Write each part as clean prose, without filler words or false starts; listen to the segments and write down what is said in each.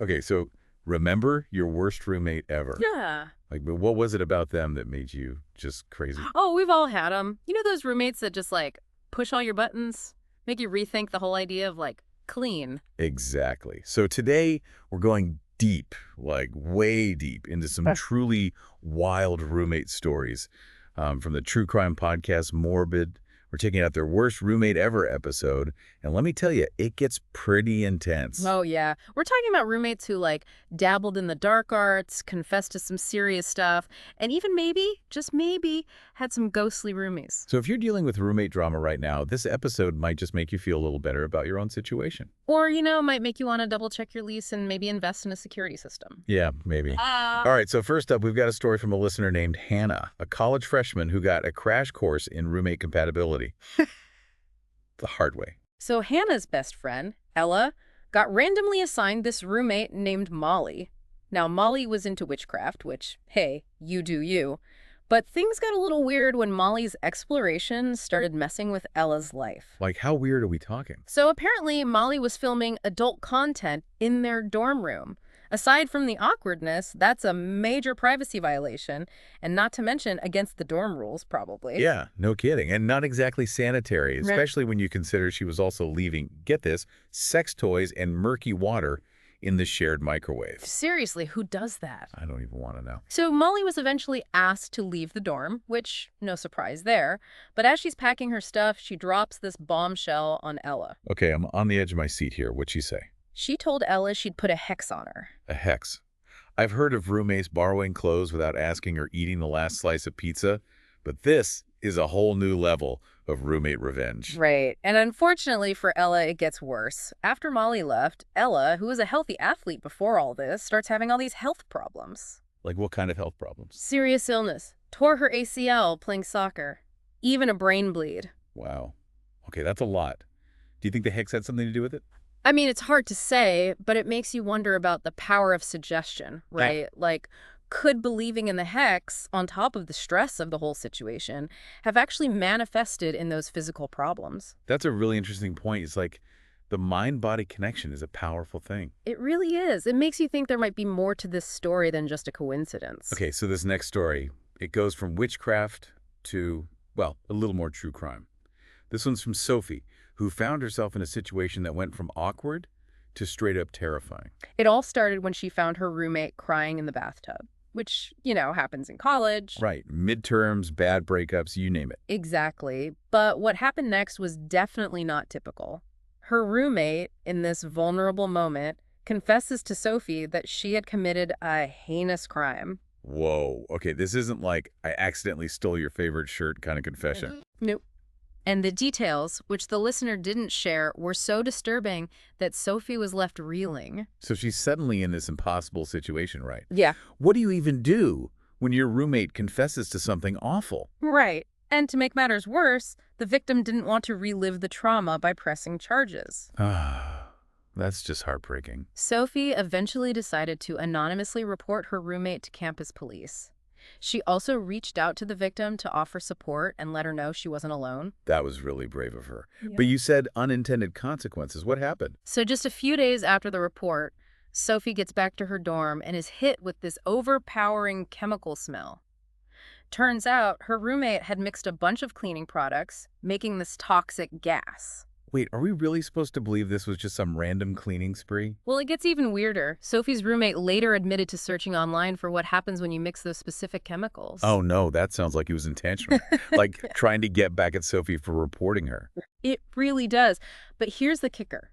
Okay, so remember your worst roommate ever. Yeah. Like, but what was it about them that made you just crazy? Oh, we've all had them. You know those roommates that just push all your buttons, make you rethink the whole idea of clean. Exactly. So today we're going deep, like way deep, into some truly wild roommate stories from the true crime podcast Morbid. We're taking out their worst roommate ever episode, and let me tell you, it gets pretty intense. Oh yeah, we're talking about roommates who dabbled in the dark arts, confessed to some serious stuff, and even maybe, just maybe, had some ghostly roomies. So if you're dealing with roommate drama right now, this episode might just make you feel a little better about your own situation. Or, might make you want to double check your lease and maybe invest in a security system. Yeah, maybe. All right, so first up, we've got a story from a listener named Hannah, a college freshman who got a crash course in roommate compatibility the hard way. So Hannah's best friend, Ella, got randomly assigned this roommate named Molly. Now, Molly was into witchcraft, which, hey, you do you. But things got a little weird when Molly's exploration started messing with Ella's life. Like, how weird are we talking? So apparently, Molly was filming adult content in their dorm room. Aside from the awkwardness, that's a major privacy violation, and not to mention against the dorm rules, probably. Yeah, no kidding. And not exactly sanitary, especially when you consider she was also leaving, get this, sex toys and murky water in the shared microwave. Seriously, who does that? I don't even want to know. So Molly was eventually asked to leave the dorm, which, no surprise there. But as she's packing her stuff, she drops this bombshell on Ella. Okay, I'm on the edge of my seat here. What'd she say? She told Ella she'd put a hex on her. A hex. I've heard of roommates borrowing clothes without asking or eating the last slice of pizza, but this is a whole new level of roommate revenge. Right. And unfortunately for Ella, it gets worse. After Molly left, Ella, who was a healthy athlete before all this, starts having all these health problems. Like what kind of health problems? Serious illness. Tore her ACL playing soccer. Even a brain bleed. Wow. Okay, that's a lot. Do you think the hex had something to do with it? I mean, it's hard to say, but it makes you wonder about the power of suggestion, right? Could believing in the hex, on top of the stress of the whole situation, have actually manifested in those physical problems? That's a really interesting point. It's like the mind-body connection is a powerful thing. It really is. It makes you think there might be more to this story than just a coincidence. Okay, so this next story, it goes from witchcraft to, well, a little more true crime. This one's from Sophie, who found herself in a situation that went from awkward to straight up terrifying. It all started when she found her roommate crying in the bathtub, which, happens in college. Right. Midterms, bad breakups, you name it. Exactly. But what happened next was definitely not typical. Her roommate, in this vulnerable moment, confesses to Sophie that she had committed a heinous crime. Whoa. Okay, this isn't like I accidentally stole your favorite shirt kind of confession. Nope. And the details, which the listener didn't share, were so disturbing that Sophie was left reeling. So she's suddenly in this impossible situation, right? Yeah. What do you even do when your roommate confesses to something awful? Right. And to make matters worse, the victim didn't want to relive the trauma by pressing charges. Ah, that's just heartbreaking. Sophie eventually decided to anonymously report her roommate to campus police. She also reached out to the victim to offer support and let her know she wasn't alone. That was really brave of her. Yeah. But you said unintended consequences. What happened? So just a few days after the report, Sophie gets back to her dorm and is hit with this overpowering chemical smell. Turns out her roommate had mixed a bunch of cleaning products, making this toxic gas. Wait, are we really supposed to believe this was just some random cleaning spree? Well, it gets even weirder. Sophie's roommate later admitted to searching online for what happens when you mix those specific chemicals. Oh no, that sounds like it was intentional. Like trying to get back at Sophie for reporting her. It really does. But here's the kicker.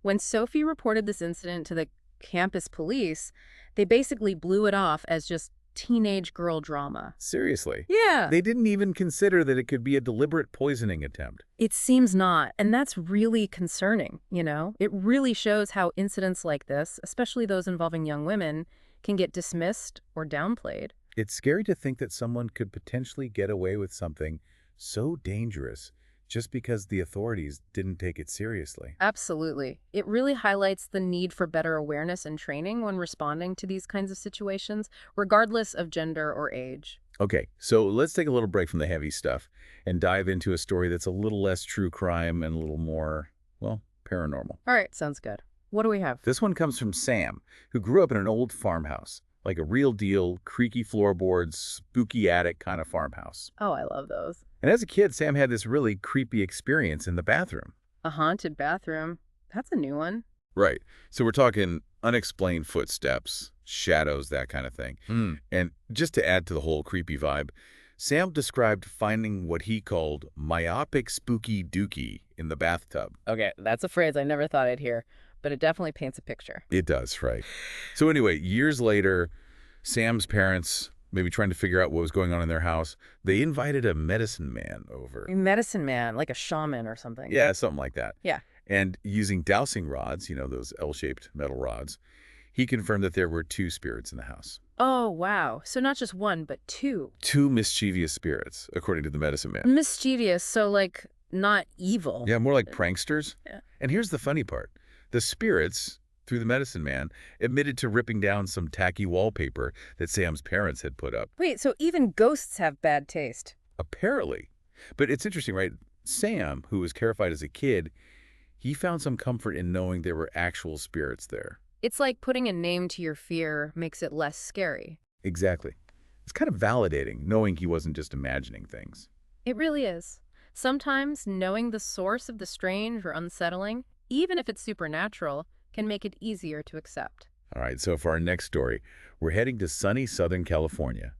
When Sophie reported this incident to the campus police, they basically blew it off as just teenage girl drama. Seriously? Yeah. They didn't even consider that it could be a deliberate poisoning attempt. It seems not, and that's really concerning, It really shows how incidents like this, especially those involving young women, can get dismissed or downplayed. It's scary to think that someone could potentially get away with something so dangerous just because the authorities didn't take it seriously. Absolutely. It really highlights the need for better awareness and training when responding to these kinds of situations, regardless of gender or age. Okay, so let's take a little break from the heavy stuff and dive into a story that's a little less true crime and a little more, well, paranormal. All right, sounds good. What do we have? This one comes from Sam, who grew up in an old farmhouse, like a real deal, creaky floorboards, spooky attic kind of farmhouse. Oh, I love those. And as a kid, Sam had this really creepy experience in the bathroom. A haunted bathroom. That's a new one. Right. So we're talking unexplained footsteps, shadows, that kind of thing. And just to add to the whole creepy vibe, Sam described finding what he called myopic spooky dookie in the bathtub. Okay, that's a phrase I never thought I'd hear, but it definitely paints a picture. It does, right? So anyway, years later, Sam's parents, maybe trying to figure out what was going on in their house, they invited a medicine man over. A medicine man, like a shaman or something. Yeah, something like that. Yeah. And using dowsing rods, those L-shaped metal rods, he confirmed that there were two spirits in the house. Oh, wow. So not just one, but two. Two mischievous spirits, according to the medicine man. Mischievous, so like not evil. Yeah, more like pranksters. Yeah. And here's the funny part. The spirits, through the medicine man, admitted to ripping down some tacky wallpaper that Sam's parents had put up. Wait, so even ghosts have bad taste? Apparently. But it's interesting, right? Sam, who was terrified as a kid, he found some comfort in knowing there were actual spirits there. It's like putting a name to your fear makes it less scary. Exactly. It's kind of validating, knowing he wasn't just imagining things. It really is. Sometimes knowing the source of the strange or unsettling, even if it's supernatural, can make it easier to accept. All right, so for our next story, we're heading to sunny Southern California.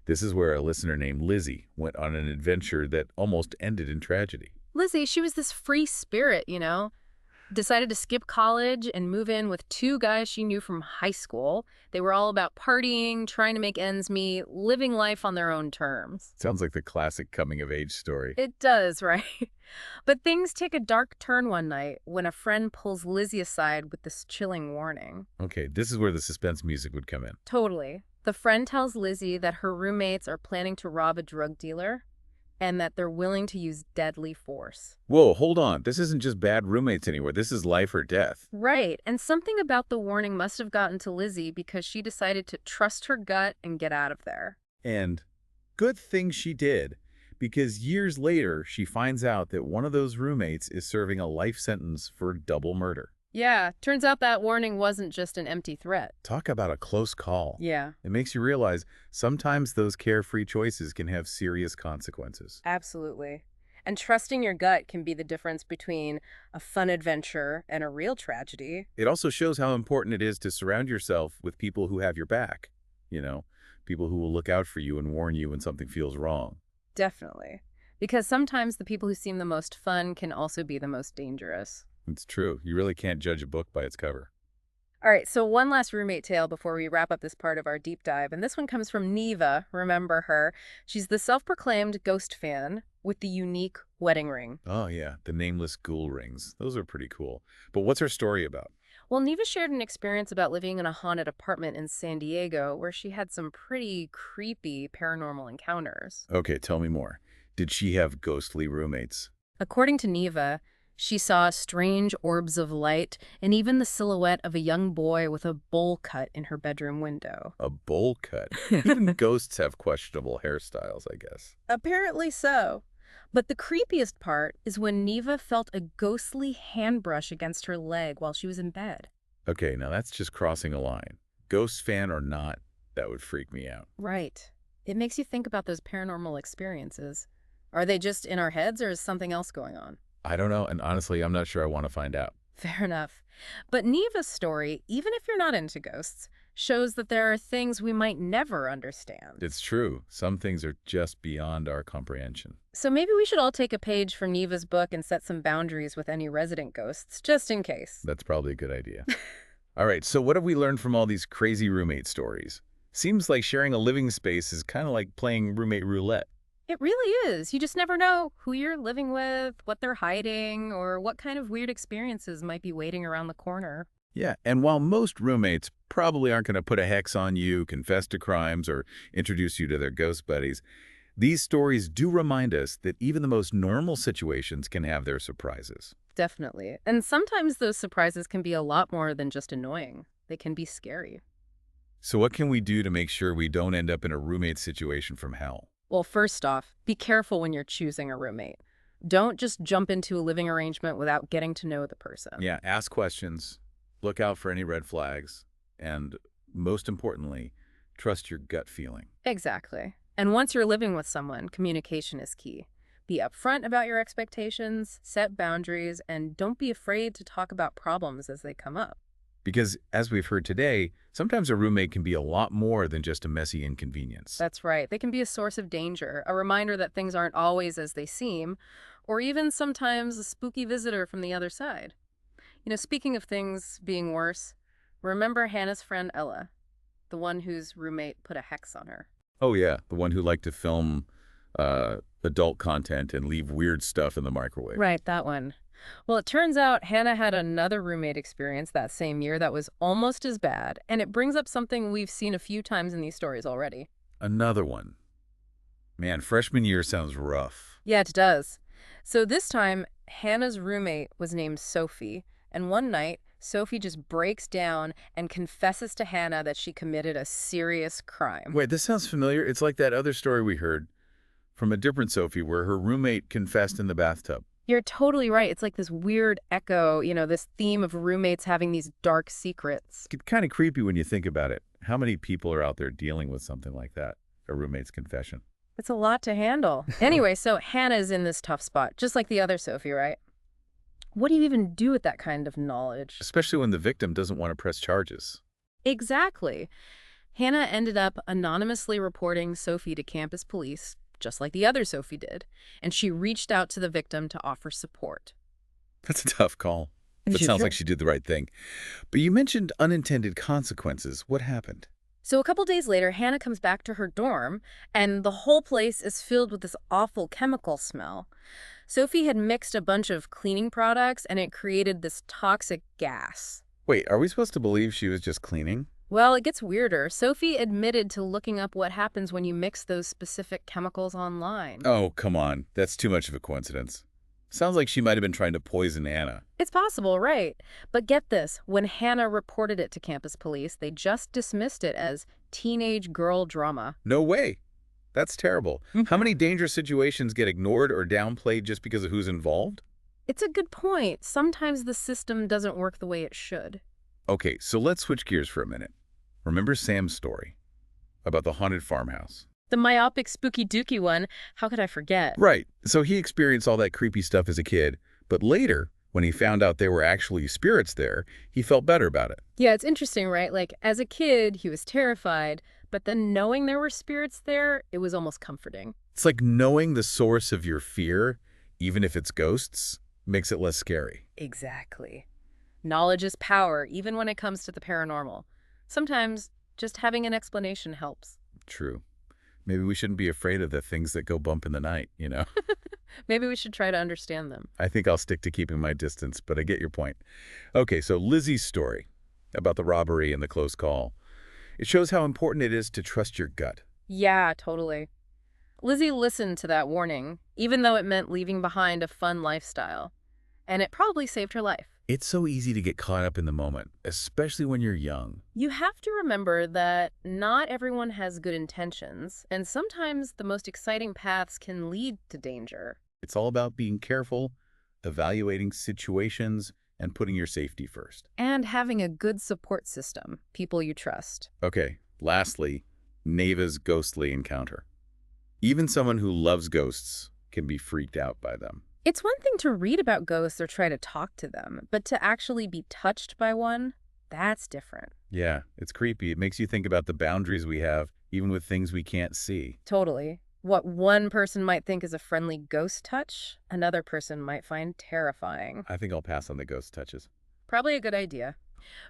This is where a listener named Lizzie went on an adventure that almost ended in tragedy. Lizzie, she was this free spirit, decided to skip college and move in with two guys she knew from high school. They were all about partying, trying to make ends meet, living life on their own terms. Sounds like the classic coming-of-age story. It does, right? But things take a dark turn one night when a friend pulls Lizzie aside with this chilling warning. Okay, this is where the suspense music would come in. Totally. The friend tells Lizzie that her roommates are planning to rob a drug dealer and that they're willing to use deadly force. Whoa, hold on. This isn't just bad roommates anymore. This is life or death. Right, and something about the warning must have gotten to Lizzie because she decided to trust her gut and get out of there. And good thing she did, because years later, she finds out that one of those roommates is serving a life sentence for double murder. Yeah, turns out that warning wasn't just an empty threat. Talk about a close call. Yeah. It makes you realize sometimes those carefree choices can have serious consequences. Absolutely. And trusting your gut can be the difference between a fun adventure and a real tragedy. It also shows how important it is to surround yourself with people who have your back. People who will look out for you and warn you when something feels wrong. Definitely. Because sometimes the people who seem the most fun can also be the most dangerous. It's true. You really can't judge a book by its cover. All right, so one last roommate tale before we wrap up this part of our deep dive. And this one comes from Neva. Remember her. She's the self-proclaimed ghost fan with the unique wedding ring. Oh, yeah. The nameless ghoul rings. Those are pretty cool. But what's her story about? Well, Neva shared an experience about living in a haunted apartment in San Diego where she had some pretty creepy paranormal encounters. Okay, tell me more. Did she have ghostly roommates? According to Neva, she saw strange orbs of light and even the silhouette of a young boy with a bowl cut in her bedroom window. A bowl cut? Even ghosts have questionable hairstyles, I guess. Apparently so. But the creepiest part is when Neva felt a ghostly hand brush against her leg while she was in bed. Okay, now that's just crossing a line. Ghost fan or not, that would freak me out. Right. It makes you think about those paranormal experiences. Are they just in our heads or is something else going on? I don't know, and honestly, I'm not sure I want to find out. Fair enough. But Neva's story, even if you're not into ghosts, shows that there are things we might never understand. It's true. Some things are just beyond our comprehension. So maybe we should all take a page from Neva's book and set some boundaries with any resident ghosts, just in case. That's probably a good idea. All right, so what have we learned from all these crazy roommate stories? Seems like sharing a living space is kind of like playing roommate roulette. It really is. You just never know who you're living with, what they're hiding, or what kind of weird experiences might be waiting around the corner. Yeah, and while most roommates probably aren't going to put a hex on you, confess to crimes, or introduce you to their ghost buddies, these stories do remind us that even the most normal situations can have their surprises. Definitely. And sometimes those surprises can be a lot more than just annoying. They can be scary. So what can we do to make sure we don't end up in a roommate situation from hell? Well, first off, be careful when you're choosing a roommate. Don't just jump into a living arrangement without getting to know the person. Yeah, ask questions, Look out for any red flags. And most importantly, trust your gut feeling. Exactly. And once you're living with someone, communication is key. Be upfront about your expectations, set boundaries, and don't be afraid to talk about problems as they come up. Because, as we've heard today, sometimes a roommate can be a lot more than just a messy inconvenience. That's right. They can be a source of danger, a reminder that things aren't always as they seem, or even sometimes a spooky visitor from the other side. Speaking of things being worse, remember Hannah's friend Ella, the one whose roommate put a hex on her? Oh yeah, the one who liked to film adult content and leave weird stuff in the microwave. Right, that one. Well, it turns out Hannah had another roommate experience that same year that was almost as bad, and it brings up something we've seen a few times in these stories already. Another one. Man, freshman year sounds rough. Yeah, it does. So this time, Hannah's roommate was named Sophie, and one night, Sophie just breaks down and confesses to Hannah that she committed a serious crime. Wait, this sounds familiar. It's like that other story we heard from a different Sophie where her roommate confessed in the bathtub. You're totally right. It's like this weird echo, this theme of roommates having these dark secrets. It's kind of creepy when you think about it. How many people are out there dealing with something like that? A roommate's confession. It's a lot to handle. Anyway, so Hannah's in this tough spot, just like the other Sophie, right? What do you even do with that kind of knowledge? Especially when the victim doesn't want to press charges. Exactly. Hannah ended up anonymously reporting Sophie to campus police, just like the other Sophie did, and she reached out to the victim to offer support. That's a tough call. But sounds like she did the right thing. But you mentioned unintended consequences. What happened? So a couple days later, Hannah comes back to her dorm, and the whole place is filled with this awful chemical smell. Sophie had mixed a bunch of cleaning products, and it created this toxic gas. Wait, are we supposed to believe she was just cleaning? Well, it gets weirder. Sophie admitted to looking up what happens when you mix those specific chemicals online. Oh, come on. That's too much of a coincidence. Sounds like she might have been trying to poison Anna. It's possible, right? But get this, when Hannah reported it to campus police, they just dismissed it as teenage girl drama. No way. That's terrible. How many dangerous situations get ignored or downplayed just because of who's involved? It's a good point. Sometimes the system doesn't work the way it should. Okay, so let's switch gears for a minute. Remember Sam's story about the haunted farmhouse? The myopic, spooky dookie one, how could I forget? Right. So he experienced all that creepy stuff as a kid, but later, when he found out there were actually spirits there, he felt better about it. Yeah, it's interesting, right? Like, as a kid, he was terrified, but then knowing there were spirits there, it was almost comforting. It's like knowing the source of your fear, even if it's ghosts, makes it less scary. Exactly. Knowledge is power, even when it comes to the paranormal. Sometimes, just having an explanation helps. True. Maybe we shouldn't be afraid of the things that go bump in the night, you know? Maybe we should try to understand them. I think I'll stick to keeping my distance, but I get your point. Okay, so Lizzie's story about the robbery and the close call. It shows how important it is to trust your gut. Yeah, totally. Lizzie listened to that warning, even though it meant leaving behind a fun lifestyle. And it probably saved her life. It's so easy to get caught up in the moment, especially when you're young. You have to remember that not everyone has good intentions, and sometimes the most exciting paths can lead to danger. It's all about being careful, evaluating situations, and putting your safety first. And having a good support system, people you trust. Okay, lastly, Neva's ghostly encounter. Even someone who loves ghosts can be freaked out by them. It's one thing to read about ghosts or try to talk to them, but to actually be touched by one, that's different. Yeah, it's creepy. It makes you think about the boundaries we have, even with things we can't see. Totally. What one person might think is a friendly ghost touch, another person might find terrifying. I think I'll pass on the ghost touches. Probably a good idea.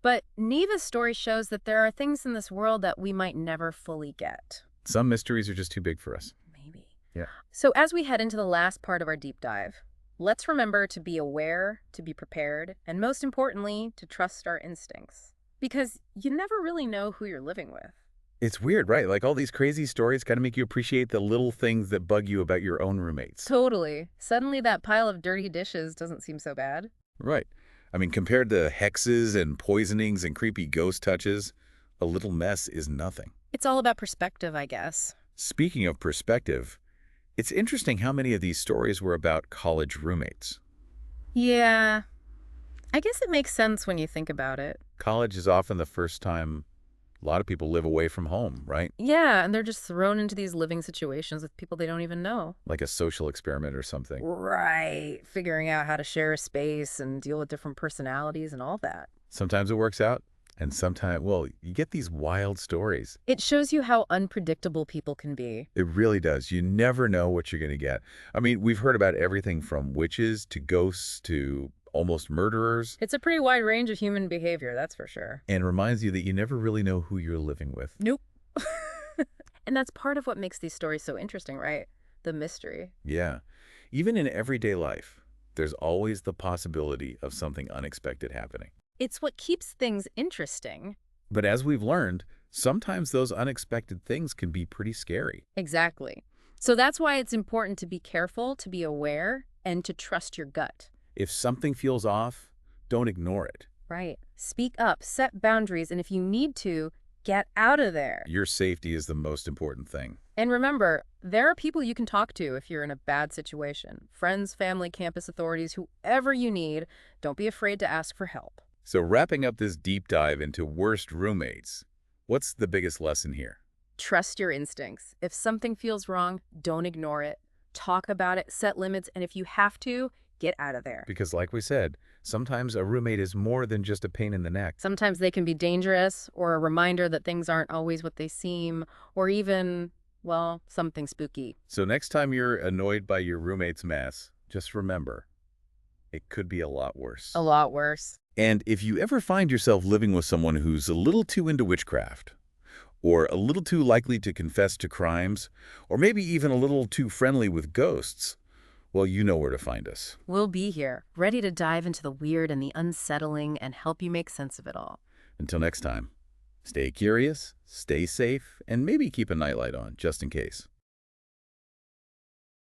But Neva's story shows that there are things in this world that we might never fully get. Some mysteries are just too big for us. Maybe. Yeah. So as we head into the last part of our deep dive, let's remember to be aware, to be prepared, and most importantly, to trust our instincts. Because you never really know who you're living with. It's weird, right? Like all these crazy stories kind of make you appreciate the little things that bug you about your own roommates. Totally. Suddenly that pile of dirty dishes doesn't seem so bad. Right. I mean, compared to hexes and poisonings and creepy ghost touches, a little mess is nothing. It's all about perspective, I guess. Speaking of perspective, it's interesting how many of these stories were about college roommates. Yeah. I guess it makes sense when you think about it. College is often the first time a lot of people live away from home, right? Yeah, and they're just thrown into these living situations with people they don't even know. Like a social experiment or something. Right. Figuring out how to share a space and deal with different personalities and all that. Sometimes it works out, and sometimes, well, you get these wild stories. It shows you how unpredictable people can be. It really does. You never know what you're going to get. I mean, we've heard about everything from witches to ghosts to almost murderers, It's a pretty wide range of human behavior, that's for sure. and reminds you that you never really know who you're living with. Nope. And that's part of what makes these stories so interesting, right? The mystery. Yeah. Even in everyday life, there's always the possibility of something unexpected happening. It's what keeps things interesting. But as we've learned, sometimes those unexpected things can be pretty scary. Exactly. So that's why it's important to be careful, to be aware, and to trust your gut. If something feels off, don't ignore it. Right. Speak up, set boundaries, and if you need to, get out of there. Your safety is the most important thing. And remember, there are people you can talk to if you're in a bad situation. Friends, family, campus authorities, whoever you need. Don't be afraid to ask for help. So wrapping up this deep dive into worst roommates, what's the biggest lesson here? Trust your instincts. If something feels wrong, don't ignore it. Talk about it, set limits, and if you have to, get out of there. Because like we said, sometimes a roommate is more than just a pain in the neck. Sometimes they can be dangerous, or a reminder that things aren't always what they seem, or even, well, something spooky. So next time you're annoyed by your roommate's mess, just remember, it could be a lot worse. A lot worse. And if you ever find yourself living with someone who's a little too into witchcraft, or a little too likely to confess to crimes, or maybe even a little too friendly with ghosts, well, you know where to find us. We'll be here, ready to dive into the weird and the unsettling and help you make sense of it all. Until next time, stay curious, stay safe, and maybe keep a nightlight on, just in case.